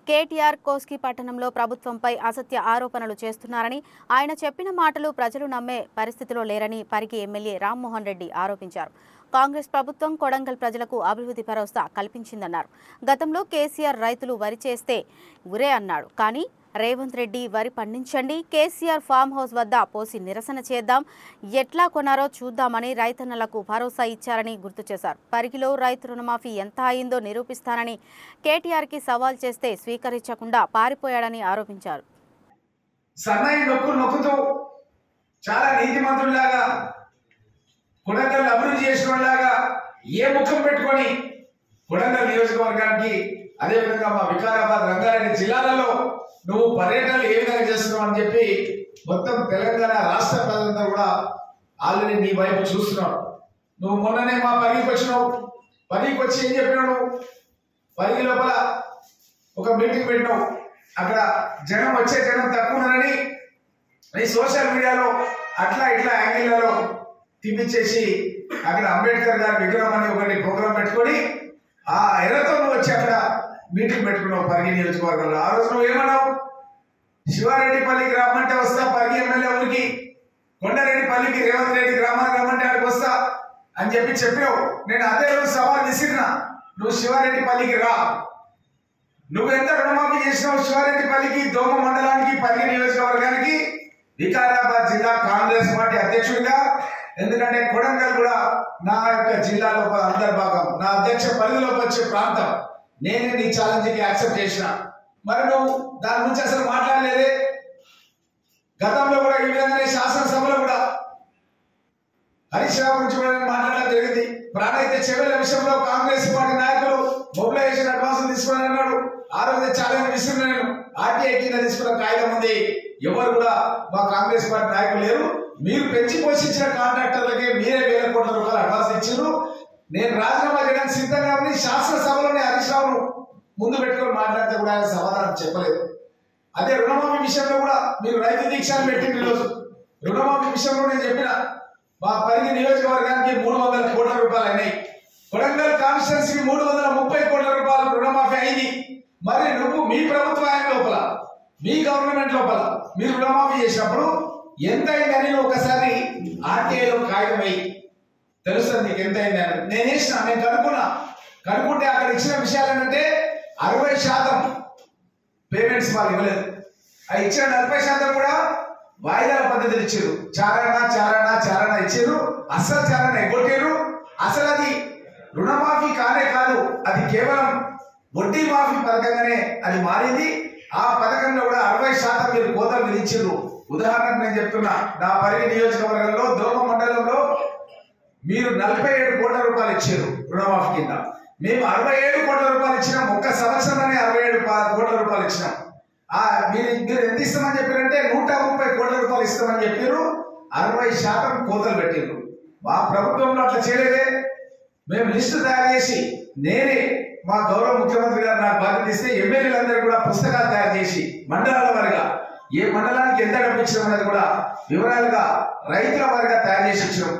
కేటీఆర్ కోస్గి పట్టణంలో ప్రభుత్వంపై అసత్య ఆరోపణలు చేస్తున్నారని, ఆయన చెప్పిన మాటలు ప్రజలు నమ్మే పరిస్థితిలో లేరని పరిగి ఎమ్మెల్యే రామ్మోహన్ రెడ్డి ఆరోపించారు. కాంగ్రెస్ ప్రభుత్వం కొడంగల్ ప్రజలకు అభివృద్ధి భరోసా కల్పించిందన్నారు. గతంలో కేసీఆర్ రైతులు వరి చేస్తే ఉరే అన్నాడు. కానీ రేవంత్ రెడ్డి వరి పండించండి, కేసీఆర్ ఫామ్ హౌస్ వద్ద పోసి నిరసన చేద్దాం, ఎట్లా కొనారో చూద్దామని రైతన్నలకు భరోసా ఇచ్చారని గుర్తు చేశారు. పరిగిలో రైతు రుణమాఫీ ఎంత అయిందో నిరూపిస్తానని కేటీఆర్కి సవాల్ చేస్తే స్వీకరించకుండా పారిపోయాడని ఆరోపించారు. చాలా నీతిమంతుల్లాగా కొడంగల్ అభివృద్ధి చేసినలాగా ఏ ముఖం పెట్టుకొని కొడంగల్ నియోజకవర్గానికి అదేవిధంగా మా వికారాబాద్ రంగారెడ్డి జిల్లాలలో నువ్వు పర్యటనలు ఏ విధంగా చేస్తున్నావు అని చెప్పి మొత్తం తెలంగాణ రాష్ట్ర ప్రజలందరూ కూడా ఆల్రెడీ నీ వైపు చూస్తున్నావు. నువ్వు మొన్ననే మా పరిగికి వచ్చినావు. పరిగికి వచ్చి ఏం చెప్పినావు? పరిగి లోపల ఒక మీటింగ్ పెట్టినావు. అక్కడ జనం తక్కువ ఉన్నారని ఈ సోషల్ మీడియాలో అట్లా ఇట్లా యాంగిళ్లలో తిప్పించేసి అక్కడ అంబేద్కర్ గారి విగ్రహం అని ఒకటి ప్రోగ్రాం పెట్టుకొని ఆ ఎర్రతో వచ్చి అక్కడ మీటింగ్ పెట్టుకున్నావు పరిగి నియోజకవర్గంలో. ఆ రోజు నువ్వు ఏమన్నావు? శివారెడ్డిపల్లికి రమ్మంటే వస్తా, పరిగి ఎమ్మెల్యే ఊరికి, కొండారెడ్డిపల్లికి రేవంత్ రెడ్డి గ్రామానికి రమ్మంటే అక్కడికి వస్తా అని చెప్పినావు. నేను అదే రోజు సవాల్ విసిరినా, నువ్వు శివారెడ్డిపల్లికి రా. నువ్వు ఎంత రుణమాఫీ చేసినావు శివారెడ్డిపల్లికి, దోమ మండలానికి, పరిగి నియోజకవర్గానికి? వికారాబాద్ జిల్లా కాంగ్రెస్ పార్టీ అధ్యక్షుడిగా, ఎందుకంటే కొడంగల్ కూడా నా యొక్క జిల్లాలో అంతర్భాగం, నా అధ్యక్ష పరిధిలోకి వచ్చే ప్రాంతం. నేనే నీ ఛాలెంజ్కి యాక్సెప్ట్ చేసిన. మరి నువ్వు దాని గురించి అసలు మాట్లాడలేదే. గతంలో కూడా ఈ విధంగానే శాసనసభలో కూడా హరీష్ రావు గురించి కూడా మాట్లాడడం జరిగింది. ప్రాణహిత చెవెళ్ల విషయంలో కాంగ్రెస్ పార్టీ నాయకులు మొబిలైజేషన్ అడ్వాన్స్ తీసుకుని అన్నాడు. ఆ రోజు ఛాలెంజ్ విసిరిన నేను ఆర్టీఐ కింద తీసుకున్న కాగితం ఉంది. ఎవరు కూడా మా కాంగ్రెస్ పార్టీ నాయకులు లేరు. మీరు పెంచి పోషించిన కాంట్రాక్టర్లకి మీరే వేల కోట్ల రూపాయలు అడ్వాన్స్ ఇచ్చారు. నేను రాజీనామా చేయడానికి సిద్ధంగా ఉండి శాసనసభలోనే హరీష్ రావును ముందు పెట్టుకొని మాట్లాడితే కూడా ఆయన సమాధానం చెప్పలేదు. అదే రుణమాఫీ విషయంలో కూడా మీరు రైతు దీక్షలు పెట్టింది. ఈరోజు రుణమాఫీ విషయంలో నేను చెప్పిన మా పరిగి నియోజకవర్గానికి 300 కోట్ల రూపాయలు అయినాయి. కొడంగల్ కాన్స్టిట్యున్సీకి 330 కోట్ల రూపాయలు రుణమాఫీ అయింది. మరి నువ్వు మీ ప్రభుత్వ ఆయన లోపల, మీ గవర్నమెంట్ లోపల మీరు రుణమాఫీ చేసినప్పుడు ఎంత అయిందని ఒకసారి ఆర్టీఐలో కాగితం అయ్యి తెలుస్తుంది నీకు ఎంత అయిందని. నేను కనుక్కుంటే అక్కడ ఇచ్చిన విషయాలు ఏంటంటే 60% పేమెంట్స్ వాళ్ళు ఇవ్వలేదు. ఆ ఇచ్చిన 40% కూడా వాయిదాల పద్ధతులు ఇచ్చారు. చారానా ఇచ్చారు. అస్సలు చారానా ఎగ్గొట్టారు. అసలు అది రుణమాఫీ కాదు, అది కేవలం వడ్డీ మాఫీ పథకంగానే అది మారింది. ఆ పథకంలో కూడా 60% మీరు కోతలు విధించారు. ఉదాహరణకు నేను చెప్తున్నా, నా పరిగి నియోజకవర్గంలో దోమ మండలంలో మీరు 47 కోట్ల రూపాయలు ఇచ్చారు రుణమాఫీ కింద. మేము 67 కోట్ల రూపాయలు ఇచ్చినాం. ఒక్క సంవత్సరంలోనే 67 కోట్ల రూపాయలు ఇచ్చినాం. మీరు ఎంత ఇస్తామని చెప్పారంటే 130 కోట్ల రూపాయలు ఇస్తామని చెప్పారు. 60% కోతలు పెట్టారు. మా ప్రభుత్వంలో అట్లా చేయలేదే. మేము లిస్టు తయారు చేసి నేనే మా గౌరవ ముఖ్యమంత్రి గారు నాకు బాధ్యత ఇస్తే ఎమ్మెల్యేలందరూ కూడా పుస్తకాలు తయారు చేసి మండలాల వారిగా ఏ మండలానికి ఎంత డబ్బు ఇచ్చినాం అనేది కూడా వివరాలుగా రైతుల వారిగా తయారు చేసి ఇచ్చినాం.